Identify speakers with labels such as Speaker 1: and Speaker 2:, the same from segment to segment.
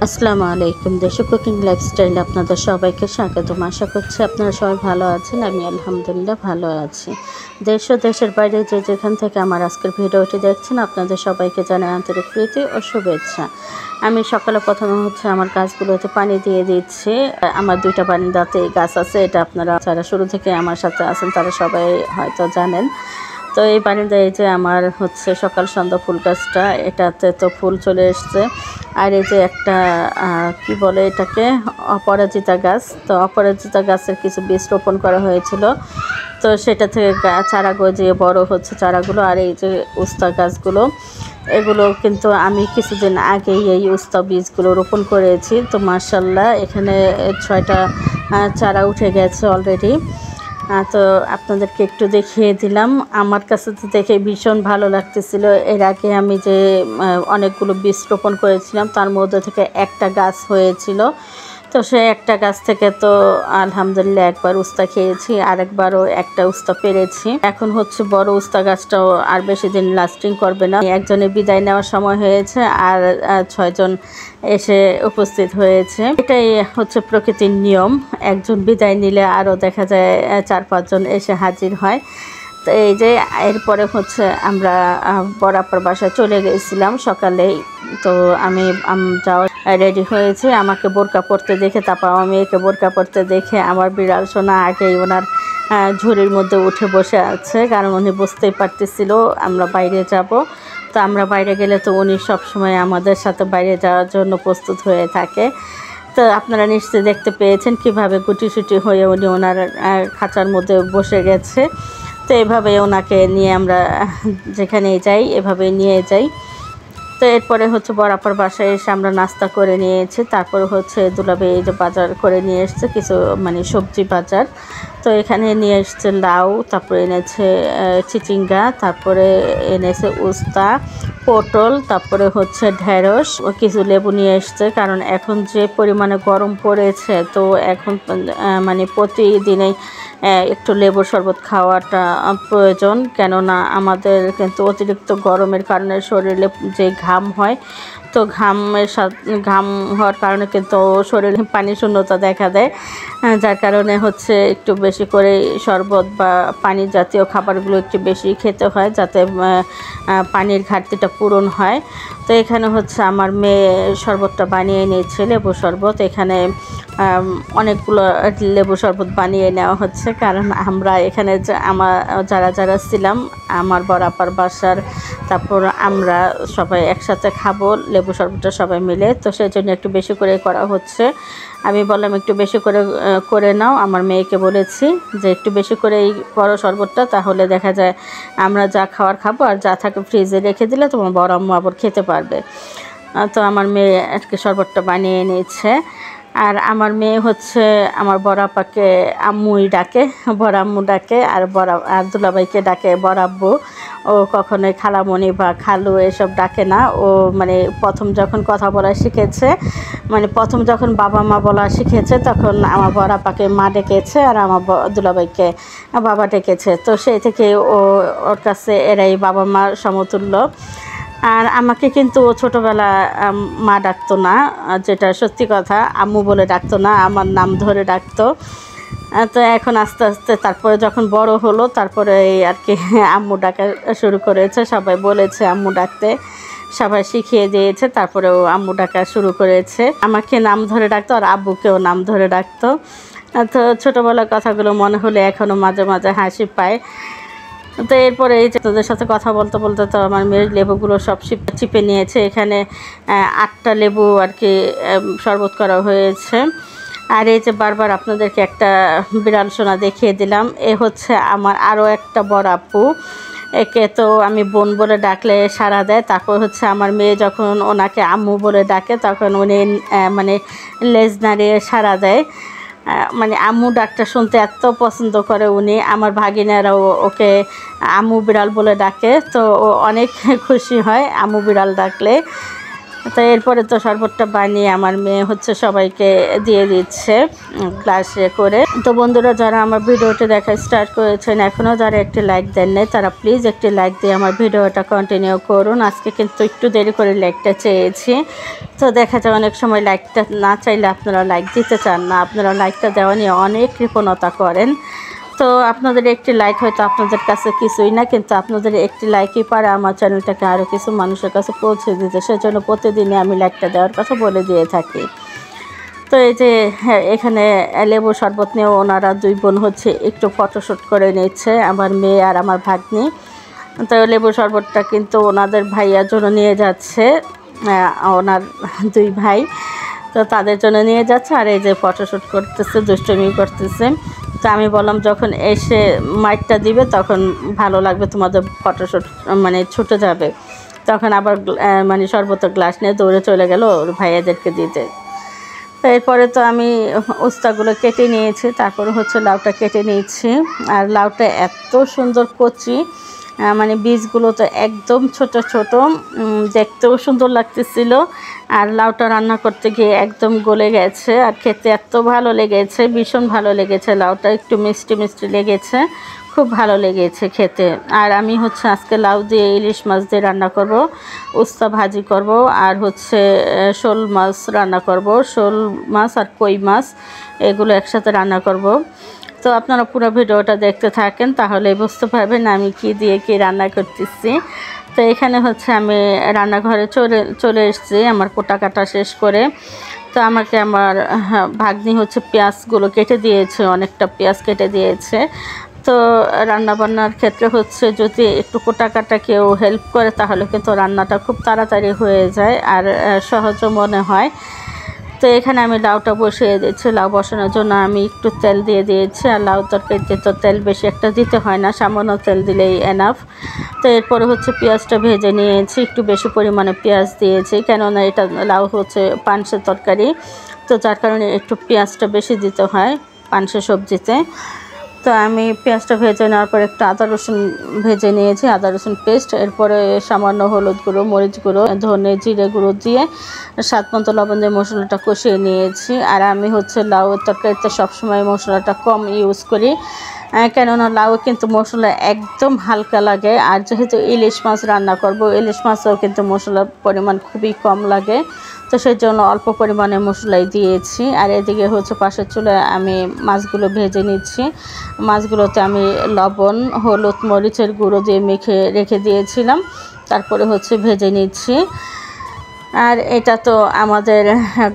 Speaker 1: আসসালামু আলাইকুম। দেশি কুকিং লাইফস্টাইলে আপনাদের সবাইকে স্বাগতম। আশা করছি আপনারা সবাই ভালো আছেন। আমি আলহামদুলিল্লাহ ভালো আছি। দেশ ও দেশের বাইরে যে যেখান থেকে আমার আজকের ভিডিওটি দেখছেন আপনাদের সবাইকে জানাই আন্তরিক প্রীতি ও শুভেচ্ছা। আমি সকালে প্রথমে আমার গাছগুলোতে পানি দিয়ে দিচ্ছি। আমার 2টা বারান্দাতে গাছ আছে, এটা আপনারা যারা শুরু থেকে আমার সাথে আছেন তারা সবাই হয়তো জানেন। তো এই বারান্দায় যে আমার সকাল সন্ধ্যা ফুল গাছটা, এটাতে তো ফুল চলে এসছে। আর এই যে একটা কি বলে এটাকে, অপরাজিতা গাছ। তো অপরাজিতা গাছের কিছু বীজ রোপণ করা হয়েছিল, তো সেটা থেকে চারা গজিয়ে বড় হচ্ছে চারাগুলো। আর এই যে উস্তা গাছগুলো, এগুলো কিন্তু আমি কিছুদিন আগেই এই উস্তা বীজগুলো রোপণ করেছি। তো মাশাআল্লাহ এখানে 6টা চারা উঠে গেছে অলরেডি। তো আপনাদেরকে একটু দেখিয়ে দিলাম। আমার কাছে তো দেখে ভীষণ ভালো লাগতেছিল। এর আগে আমি যে অনেকগুলো বীজ রোপণ করেছিলাম তার মধ্যে থেকে একটা গাছ হয়েছিল। তো সে একটা গাছ থেকে তো আলহামদুলিল্লাহ একবার উস্তা খেয়েছি, আরেকবারও একটা উস্তা পেরেছি। এখন বড় উস্তা গাছটাও আর বেশি দিন লাস্টিং করবে না। একজনের বিদায় নেওয়ার সময় হয়েছে আর 6 জন এসে উপস্থিত হয়েছে। এটাই প্রকৃতির নিয়ম। একজন বিদায় নিলে আরও দেখা যায় 4-5 জন এসে হাজির হয়। তো এই যে এরপরে আমরা বরাবর বাসায় চলে গেছিলাম সকালেই। তো আমি যাওয়া রেডি হয়েছে, আমাকে বোরকা পরতে দেখে, তারপর আমার মেয়েকে বোরকা পরতে দেখে আমার বিড়াল সোনা আগেই ওনার ঝুড়ির মধ্যে উঠে বসে আছে, কারণ উনি বুঝতেই পারতেছিল আমরা বাইরে যাব। তো আমরা বাইরে গেলে তো উনি সবসময় আমাদের সাথে বাইরে যাওয়ার জন্য প্রস্তুত হয়ে থাকে। তো আপনারা নিশ্চয়ই দেখতে পেয়েছেন কিভাবে গুটিসুটি হয়ে উনি ওনার খাঁচার মধ্যে বসে গেছে। তো এভাবে ওনাকে নিয়ে আমরা যেখানেই যাই এভাবেই নিয়ে যাই। তো এরপরে বরাবর বাসায় এসে আমরা নাস্তা করে নিয়েছি। তারপরে দুলাভাই এই যে বাজার করে নিয়ে এসছে কিছু, সবজি বাজার। তো এখানে নিয়ে এসছে লাউ, তারপরে এনেছে চিচিঙ্গা, তারপরে এনেছে উস্তা, পটল, তারপরে ঢেঁড়স, কিছু লেবু নিয়ে এসছে। কারণ এখন যে পরিমাণে গরম পড়েছে, তো এখন প্রতিদিনেই একটু লেবুর শরবত খাওয়াটা প্রয়োজন। কেননা আমাদের কিন্তু অতিরিক্ত গরমের কারণে শরীরে যে ঘাম হয়, তো ঘাম হওয়ার কারণে কিন্তু শরীরে পানি শূন্যতা দেখা দেয়। যার কারণে একটু বেশি করে শরবত বা পানি জাতীয় খাবারগুলো একটু বেশি খেতে হয়, যাতে পানির ঘাটতিটা পূরণ হয়। তো এখানে আমার মেয়ে শরবতটা বানিয়ে নিয়েছে, লেবু শরবত। এখানে অনেকগুলো লেবু শরবত বানিয়ে নেওয়া হচ্ছে, কারণ আমরা এখানে যারা ছিলাম, আমার বরাবর বাসার, তারপর আমরা সবাই একসাথে খাবো লেবু শরবতটা সবাই মিলে। তো সেই জন্য একটু বেশি করে করা হচ্ছে। আমি বললাম একটু বেশি করে নাও। আমার মেয়েকে বলেছি যে একটু বেশি করেই করো শরবতটা, তাহলে দেখা যায় আমরা যা খাওয়ার খাবো, আর যা থাকে ফ্রিজে রেখে দিলে তোমার বড় আম্মু আবার খেতে পারবে। তো আমার মেয়ে আজকে শরবতটা বানিয়ে নিচ্ছে। আর আমার মেয়ে আমার বড় আপাকে আম্মুই ডাকে, বড় আম্মু ডাকে, আর দুলাভাইকে ডাকে বড় আব্বু। ও কখনোই খালামণি বা খালু এসব ডাকে না। ও প্রথম যখন কথা বলা শিখেছে, প্রথম যখন বাবা মা বলা শিখেছে, তখন আমার বড় আপাকে মা ডেকেছে আর আমার দুলাভাইকে বাবা ডেকেছে। তো সেই থেকে ওর কাছে এরাই বাবা মার সমতুল্য। আর আমাকে কিন্তু ও ছোটোবেলা মা ডাকতো না, যেটা সত্যি কথা। আম্মু বলে ডাকতো না, আমার নাম ধরে ডাকতো। তো এখন আস্তে আস্তে তারপরে যখন বড় হলো, তারপরে আর কি আম্মু ডাকা শুরু করেছে। সবাই বলেছে আম্মু ডাকতে, সবাই শিখিয়ে দিয়েছে, তারপরে ও আম্মু ডাকা শুরু করেছে। আমাকে নাম ধরে ডাকতো আর আব্বুকেও নাম ধরে ডাকতো। তো ছোটোবেলার কথাগুলো মনে হলে এখনও মাঝে মাঝে হাসি পায়। তো এরপরে এই যে তোদের সাথে কথা বলতে বলতে তো আমার মেয়ের লেবুগুলো সব চিপে নিয়েছে। এখানে 8টা লেবু আর কি শরবত করা হয়েছে। আর এই যে বারবার আপনাদেরকে একটা বিড়াল সোনা দেখিয়ে দিলাম, এ আমার আরও একটা বড় আপু। একে তো আমি বোন বলে ডাকলে সাড়া দেয়। তারপর আমার মেয়ে যখন ওনাকে আম্মু বলে ডাকে, তখন উনি লেজ নাড়িয়ে সাড়া দেয়। আম্মু ডাকটা শুনতে এত পছন্দ করে উনি। আমার ভাগিনারাও ওকে আম্মু বিড়াল বলে ডাকে, তো ও অনেক খুশি হয় আম্মু বিড়াল ডাকলে। তো এরপরে তো শরবতটা বানিয়ে আমার মেয়ে হচ্ছে সবাইকে দিয়ে দিচ্ছে গ্লাসে করে। তো বন্ধুরা, যারা আমার ভিডিওটি দেখা স্টার্ট করেছেন এখনও যারা একটি লাইক দেন নাই, তারা প্লিজ একটি লাইক দিয়ে আমার ভিডিওটা কন্টিনিউ করুন। আজকে কিন্তু একটু দেরি করে লাইকটা চেয়েছি, তো দেখা যায় অনেক সময় লাইকটা না চাইলে আপনারা লাইক দিতে চান না, আপনারা লাইকটা দেওয়া নিয়ে অনেক কৃপণতা করেন। তো আপনাদের একটি লাইক হয়তো আপনাদের কাছে কিছুই না, কিন্তু আপনাদের একটি লাইকই পারে আমার চ্যানেলটাকে আরও কিছু মানুষের কাছে পৌঁছে দিতে। সেজন্য প্রতিদিনই আমি লাইকটা দেওয়ার কথা বলে দিয়ে থাকি। তো এই যে এখানে লেবু শরবত নিয়েও ওনারা দুই বোন হচ্ছে একটু ফটোশ্যুট করে নিচ্ছে, আমার মেয়ে আর আমার ভাগ্নি। তো লেবু শরবতটা কিন্তু ওনাদের ভাইয়ার জন্য নিয়ে যাচ্ছে, ওনার দুই ভাই, তো তাদের জন্য নিয়ে যাচ্ছে। আর এই যে ফটোশ্যুট করতেছে, দুষ্টুমি করতেছে। তো আমি বললাম যখন এসে মাইকটা দিবে তখন ভালো লাগবে, তোমাদের ফটোশ্যুট মানে ছুটে যাবে। তখন আবার মানে শরবতের গ্লাস নিয়ে দৌড়ে চলে গেল ওর ভাইয়াদেরকে দিতে। তো এরপরে তো আমি উস্তাগুলো কেটে নিয়েছি, তারপরে হচ্ছে লাউটা কেটে নিয়েছি। আর লাউটা এত সুন্দর কচি, মানে বীজগুলো তো একদম ছোট ছোট, দেখতেও সুন্দর লাগতেছিল। আর লাউটা রান্না করতে গিয়ে একদম গলে গেছে, আর খেতে এত ভালো লেগেছে, ভীষণ ভালো লেগেছে। লাউটা একটু মিষ্টি মিষ্টি লেগেছে, খুব ভালো লেগেছে খেতে। আর আমি হচ্ছে আজকে লাউ দিয়ে ইলিশ মাছ দিয়ে রান্না করব, উস্তা ভাজি করব, আর হচ্ছে শোল মাছ রান্না করব। শোল মাছ আর কই মাছ এগুলো একসাথে রান্না করব। তো আপনারা পুরো ভিডিওটা দেখতে থাকেন, তাহলে বুঝতে পারবেন আমি কি দিয়ে কি রান্না করতেছি। তো এখানে হচ্ছে আমি রান্নাঘরে চলে এসেছি আমার কোটা কাটা শেষ করে। তো আমাকে আমার ভাগ্নি হচ্ছে পেঁয়াজগুলো কেটে দিয়েছে, অনেকটা পেঁয়াজ কেটে দিয়েছে। তো রান্নাবান্নার ক্ষেত্রে হচ্ছে যদি একটু কোটা কাটা কেউ হেল্প করে তাহলে কিন্তু রান্নাটা খুব তাড়াতাড়ি হয়ে যায় আর সহজও মনে হয়। তো এখানে আমি লাউটা বসিয়ে দিয়েছি। লাউ বসানোর জন্য আমি একটু তেল দিয়ে দিয়েছি, আর লাউ তরকারিতে তো তেল বেশি একটা দিতে হয় না, সামান্য তেল দিলেই এনাফ। তো এরপরে হচ্ছে পেঁয়াজটা ভেজে নিয়েছি, একটু বেশি পরিমাণে পেঁয়াজ দিয়েছি, কেননা এটা লাউ হচ্ছে পানসের তরকারি, তো যার কারণে একটু পেঁয়াজটা বেশি দিতে হয় পানসে সবজিতে। তো আমি পেঁয়াজটা ভেজে নেওয়ার পর একটু আদা রসুন ভেজে নিয়েছি, আদা রসুন পেস্ট। এরপরে সামান্য হলুদ গুঁড়ো, মরিচ গুঁড়ো, ধনে জিরে গুঁড়ো দিয়ে স্বাদ মতো লবণ দিয়ে মশলাটা কষিয়ে নিয়েছি। আর আমি হচ্ছে লাউ তরকারিতে সবসময় মশলাটা কম ইউজ করি, কেননা লাউ কিন্তু মশলা একদম হালকা লাগে। আর যেহেতু ইলিশ মাছ রান্না করব, ইলিশ মাছেও কিন্তু মশলার পরিমাণ খুবই কম লাগে, তো সেই জন্য অল্প পরিমাণে মশলাই দিয়েছি। আর এদিকে হচ্ছে পাশের চুলায় আমি মাছগুলো ভেজে নিচ্ছি। মাছগুলোতে আমি লবণ, হলুদ, মরিচের গুঁড়ো দিয়ে মেখে রেখে দিয়েছিলাম, তারপরে হচ্ছে ভেজে নিচ্ছি। আর এটা তো আমাদের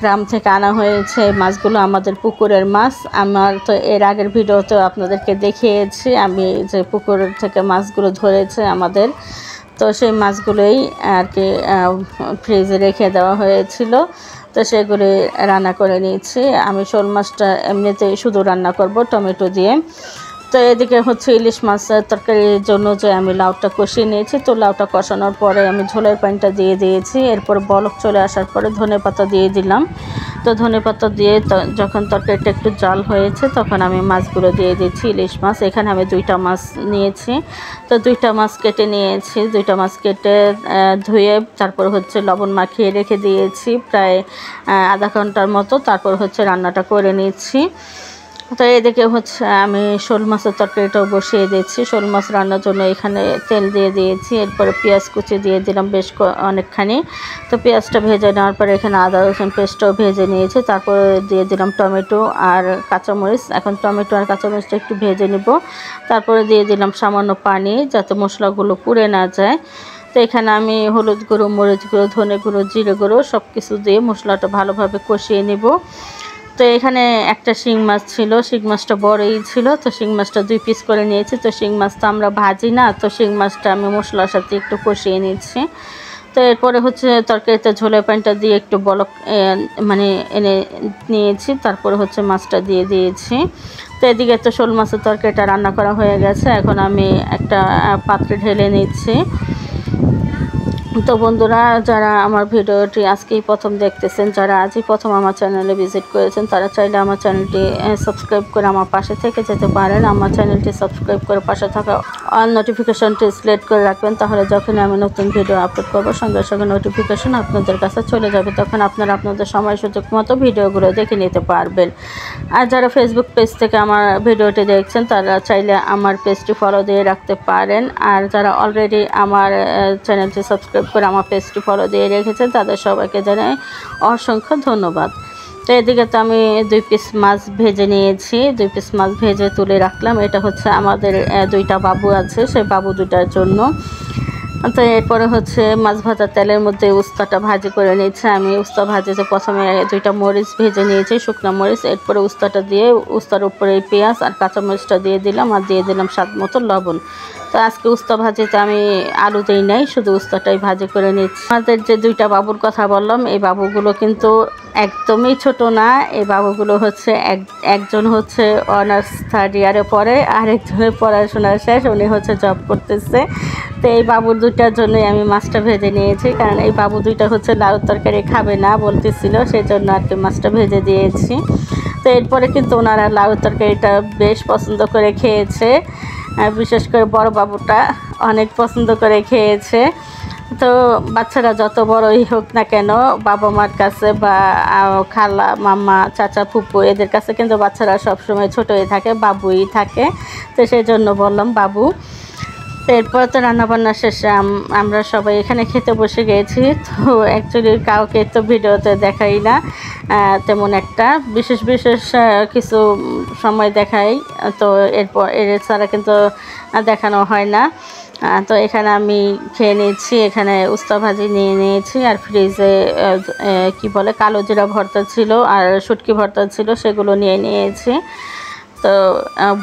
Speaker 1: গ্রাম থেকে আনা হয়েছে, মাছগুলো আমাদের পুকুরের মাছ। আমার তো এর আগের ভিডিওতে আপনাদেরকে দেখিয়েছি আমি যে পুকুরের থেকে মাছগুলো ধরেছে আমাদের, তো সেই মাছগুলোই আর কি ফ্রিজে রেখে দেওয়া হয়েছিল, তো সেগুলি রান্না করে নিয়েছি। আমি শোল মাছটা এমনিতেই শুধু রান্না করব টমেটো দিয়ে। তো এদিকে হচ্ছে ইলিশ মাছের তরকারির জন্য যে আমি লাউটা কষিয়ে নিয়েছি, তো লাউটা কষানোর পরে আমি ঝোলের পানিটা দিয়ে দিয়েছি। এরপর বলক চলে আসার পরে ধনেপাতা দিয়ে দিলাম। তো ধনেপাতা দিয়ে যখন তরকারিটা একটু জাল হয়েছে তখন আমি মাছগুলো দিয়ে দিচ্ছি, ইলিশ মাছ। এখানে আমি 2টা মাছ নিয়েছি, তো 2টা মাছ কেটে নিয়েছি। 2টা মাছ কেটে ধুয়ে তারপর হচ্ছে লবণ মাখিয়ে রেখে দিয়েছি প্রায় আধা ঘন্টার মতো, তারপর হচ্ছে রান্নাটা করে নিচ্ছি। তো এদিকে হচ্ছে আমি শোল মাছের তরকারিটাও বসিয়ে দিয়েছি। শোল মাছ রান্নার জন্য এখানে তেল দিয়ে দিয়েছি, এরপরে পেঁয়াজ কুচি দিয়ে দিলাম বেশ অনেকখানি। তো পেঁয়াজটা ভেজে নেওয়ার পরে এখানে আদা রসুন পেস্টটাও ভেজে নিয়েছি, তারপরে দিয়ে দিলাম টমেটো আর কাঁচামরিচ। এখন টমেটো আর কাঁচামরিচটা একটু ভেজে নিব, তারপরে দিয়ে দিলাম সামান্য পানি যাতে মশলাগুলো পুড়ে না যায়। তো এখানে আমি হলুদ গুঁড়ো, মরিচ গুঁড়ো, ধনে গুঁড়ো, জিরে গুঁড়ো সব কিছু দিয়ে মশলাটা ভালোভাবে কষিয়ে নিব। তো এখানে একটা শিং মাছ ছিল, শিং মাছটা বড়ই ছিল, তো শিং মাছটা 2 পিস করে নিয়েছি। তো শিং মাছ তো আমরা ভাজি না, তো শিং মাছটা আমি মশলার সাথে একটু কষিয়ে নিচ্ছি। তো এরপরে হচ্ছে তরকারিতে ঝোলের পানিটা দিয়ে একটু বলক মানে এনে নিয়েছি, তারপরে হচ্ছে মাছটা দিয়ে দিয়েছি। তো এদিকে তো শোল মাছের তরকারিটা রান্না করা হয়ে গেছে, এখন আমি একটা পাত্রে ঢেলে নিচ্ছি। তো বন্ধুরা, যারা আমার ভিডিওটি আজকেই প্রথম দেখতেছেন, যারা আজই প্রথম আমার চ্যানেলে ভিজিট করেছেন, তারা চাইলে আমার চ্যানেলটি সাবস্ক্রাইব করে আমার পাশে থেকে যেতে পারেন। আমার চ্যানেলটি সাবস্ক্রাইব করে পাশে থাকা অল নোটিফিকেশনটি সিলেক্ট করে রাখবেন, তাহলে যখন আমি নতুন ভিডিও আপলোড করবো সঙ্গে সঙ্গে নোটিফিকেশন আপনাদের কাছে চলে যাবে, তখন আপনারা আপনাদের সময় সুযোগ মতো ভিডিওগুলো দেখে নিতে পারবেন। আর যারা ফেসবুক পেজ থেকে আমার ভিডিওটি দেখছেন, তারা চাইলে আমার পেজটি ফলো দিয়ে রাখতে পারেন। আর যারা অলরেডি আমার চ্যানেলটি সাবস্ক্রাইব করে আমার পেজটি ফলো দিয়ে রেখেছেন, তাদের সবাইকে জানাই অসংখ্য ধন্যবাদ। তো এদিকে তো আমি 2 পিস মাছ ভেজে নিয়েছি, 2 পিস মাছ ভেজে তুলে রাখলাম। এটা হচ্ছে আমাদের 2টা বাবু আছে, সেই বাবু 2টার জন্য। তো এরপরে হচ্ছে মাছ ভাজা তেলের মধ্যে উস্তাটা ভাজি করে নিয়েছি। আমি উস্তা ভাজিতে প্রথমে 2টা মরিচ ভেজে নিয়েছি, শুকনো মরিচ। এরপরে উস্তাটা দিয়ে উস্তার উপরে পেঁয়াজ আর কাঁচামরিচটা দিয়ে দিলাম, আর দিয়ে দিলাম স্বাদ মতো লবণ। তো আজকে উস্তা ভাজিতে আমি আলু দিই নাই, শুধু উস্তাটাই ভাজি করে নিচ্ছি। আমাদের যে 2টা বাবুর কথা বললাম, এই বাবুগুলো কিন্তু একদমই ছোট না। এই বাবুগুলো হচ্ছে একজন হচ্ছে অনার্স 3rd ইয়ারে পড়ে, আর একজনের পড়াশোনা শেষ, উনি হচ্ছে জব করতেছে। তো এই বাবুর 2টার জন্যই আমি মাছটা ভেজে নিয়েছি, কারণ এই বাবু 2টা হচ্ছে লাউ তরকারি খাবে না বলতেছিল, সেই জন্য আর কি মাছটা ভেজে দিয়েছি। তো এরপরে কিন্তু ওনারা লাউ তরকারিটা বেশ পছন্দ করে খেয়েছে, বিশেষ করে বড় বাবুটা অনেক পছন্দ করে খেয়েছে। তো বাচ্চারা যত বড়ই হোক না কেন, বাবা মার কাছে বা খালা মামা চাচা ফুপু এদের কাছে কিন্তু বাচ্চারা সবসময় ছোটোই থাকে, বাবুই থাকে। তো সেই জন্য বললাম বাবু। এরপর তো রান্নাবান্না শেষে আমরা সবাই এখানে খেতে বসে গিয়েছি। তো অ্যাকচুয়ালি কাউকে তো ভিডিওতে দেখাই না তেমন একটা, বিশেষ কিছু সময় দেখাই, তো এরপর এর ছাড়া কিন্তু দেখানো হয় না। তো এখানে আমি খেয়ে নিয়েছি, এখানে উস্তা ভাজি নিয়ে নিয়েছি, আর ফ্রিজে কি বলে কালো জিরা ভর্তা ছিল আর শুটকি ভর্তা ছিল, সেগুলো নিয়ে নিয়েছি। তো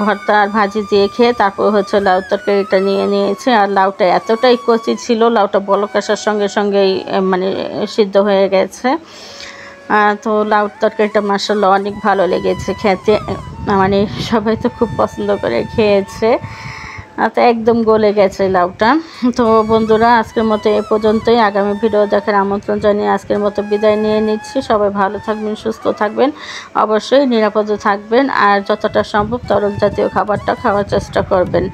Speaker 1: ভর্তা আর ভাজি দিয়ে খেয়ে তারপর হচ্ছে লাউ তরকারিটা নিয়ে নিয়েছি। আর লাউটা এতটাই কচি ছিল, লাউটা বলক আসার সঙ্গে সঙ্গেই মানে সিদ্ধ হয়ে গেছে। তো লাউ তরকারিটা মাশাআল্লাহ অনেক ভালো লেগেছে খেতে, মানে সবাই তো খুব পছন্দ করে খেয়েছে। তো একদম গলে গেছে লাউটা। তো বন্ধুরা, আজকের মতো এ পর্যন্তই। আগামী ভিডিও দেখার আমন্ত্রণ জানিয়ে আজকের মতো বিদায় নিয়ে নিচ্ছি। সবাই ভালো থাকবেন, সুস্থ থাকবেন, অবশ্যই নিরাপদে থাকবেন, আর যতটা সম্ভব তরল জাতীয় খাবারটা খাওয়ার চেষ্টা করবেন।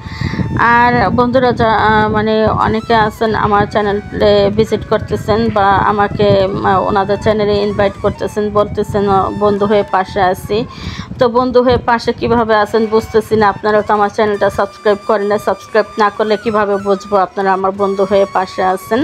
Speaker 1: আর বন্ধুরা, যা মানে অনেকে আছেন আমার চ্যানেলে ভিজিট করতেছেন বা আমাকে ওনাদের চ্যানেলে ইনভাইট করতেছেন, বলতেছেন বন্ধু হয়ে পাশে আছি। তো বন্ধু হয়ে পাশে কিভাবে আছেন বুঝতেছি না, আপনারা তো আমার চ্যানেলটা সাবস্ক্রাইব করেন না। সাবস্ক্রাইব না করলে কিভাবে বুঝবো আপনারা আমার বন্ধু হয়ে পাশে আছেন।